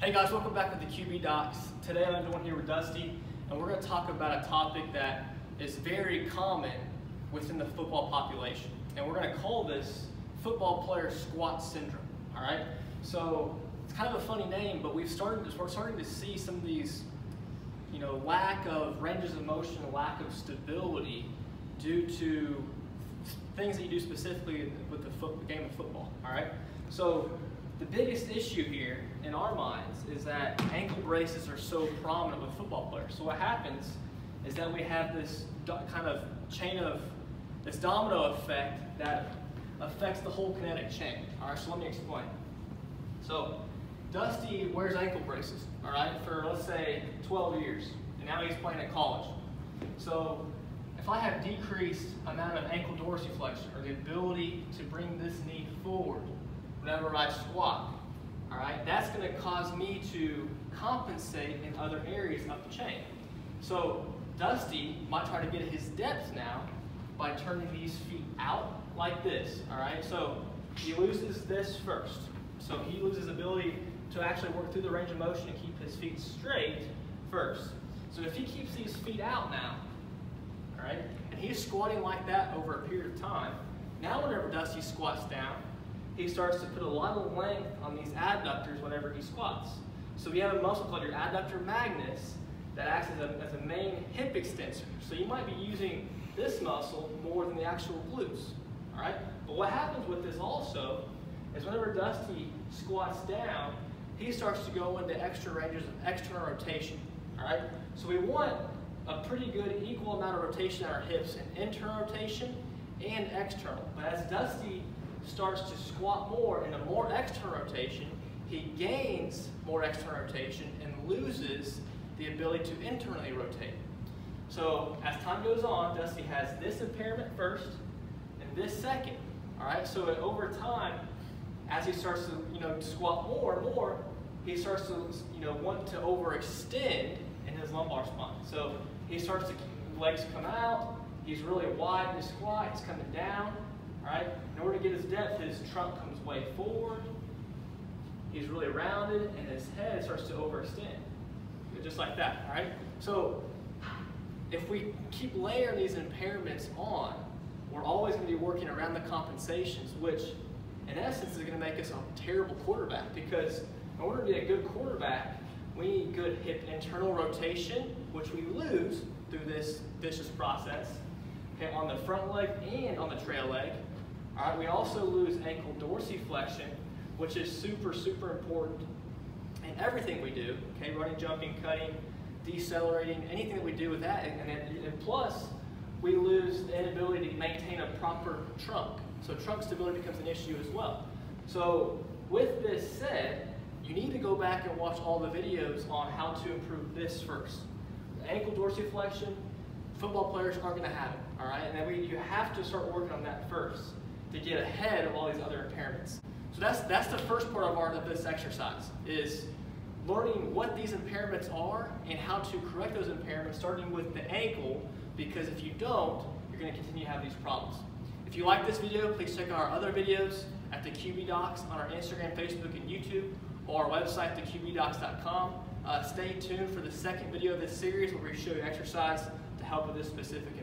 Hey guys, welcome back to the QB Docs. Today I'm doing here with Dusty, and we're going to talk about a topic that is very common within the football population. And we're going to call this football player squat syndrome. All right? So it's kind of a funny name, but we're starting to see some of these, lack of ranges of motion, lack of stability due to things that you do specifically with the game of football. All right? So the biggest issue here in our minds is that ankle braces are so prominent with football players. So what happens is that we have this kind of chain of this domino effect that affects the whole kinetic chain. All right, so let me explain. So Dusty wears ankle braces, all right, for let's say 12 years, and now he's playing at college. So if I have decreased amount of ankle dorsiflexion, or the ability to bring this knee forward whenever I squat, all right, that's going to cause me to compensate in other areas of the chain. So Dusty might try to get his depth now by turning these feet out like this, all right? So he loses this first. So he loses ability to actually work through the range of motion and keep his feet straight first. So if he keeps these feet out now, all right, and he's squatting like that over a period of time, now whenever Dusty squats down, he starts to put a lot of length on these adductors whenever he squats. So we have a muscle called your adductor magnus that acts as a main hip extensor. So you might be using this muscle more than the actual glutes, all right? But what happens with this also is whenever Dusty squats down, he starts to go into extra ranges of external rotation, all right? So we want a pretty good equal amount of rotation in our hips, in internal rotation and external. But as Dusty starts to squat more in a more external rotation, he gains more external rotation and loses the ability to internally rotate. So as time goes on, Dusty has this impairment first and this second. All right. So over time, as he starts to squat more and more, he starts to want to overextend in his lumbar spine. So he starts to legs come out. He's really wide in his squat. He's coming down. All right. In order to get his depth, his trunk comes way forward. He's really rounded, and his head starts to overextend, just like that. All right. So if we keep layering these impairments on, we're always going to be working around the compensations, which in essence is going to make us a terrible quarterback, because in order to be a good quarterback, we need good hip internal rotation, which we lose through this vicious process, okay, on the front leg and on the trail leg. All right, we also lose ankle dorsiflexion, which is super, super important in everything we do, okay, running, jumping, cutting, decelerating, anything that we do with that, and plus we lose the inability to maintain a proper trunk. So trunk stability becomes an issue as well. So with this said, you need to go back and watch all the videos on how to improve this first. The ankle dorsiflexion, football players aren't going to have it, all right? And then you have to start working on that first to get ahead of all these other impairments. So that's the first part of this exercise, is learning what these impairments are and how to correct those impairments, starting with the ankle, because if you don't, you're going to continue to have these problems. If you like this video, please check out our other videos at the QB Docs on our Instagram, Facebook, and YouTube, or our website, theqbdocs.com. Stay tuned for the second video of this series where we show you exercise to help with this specific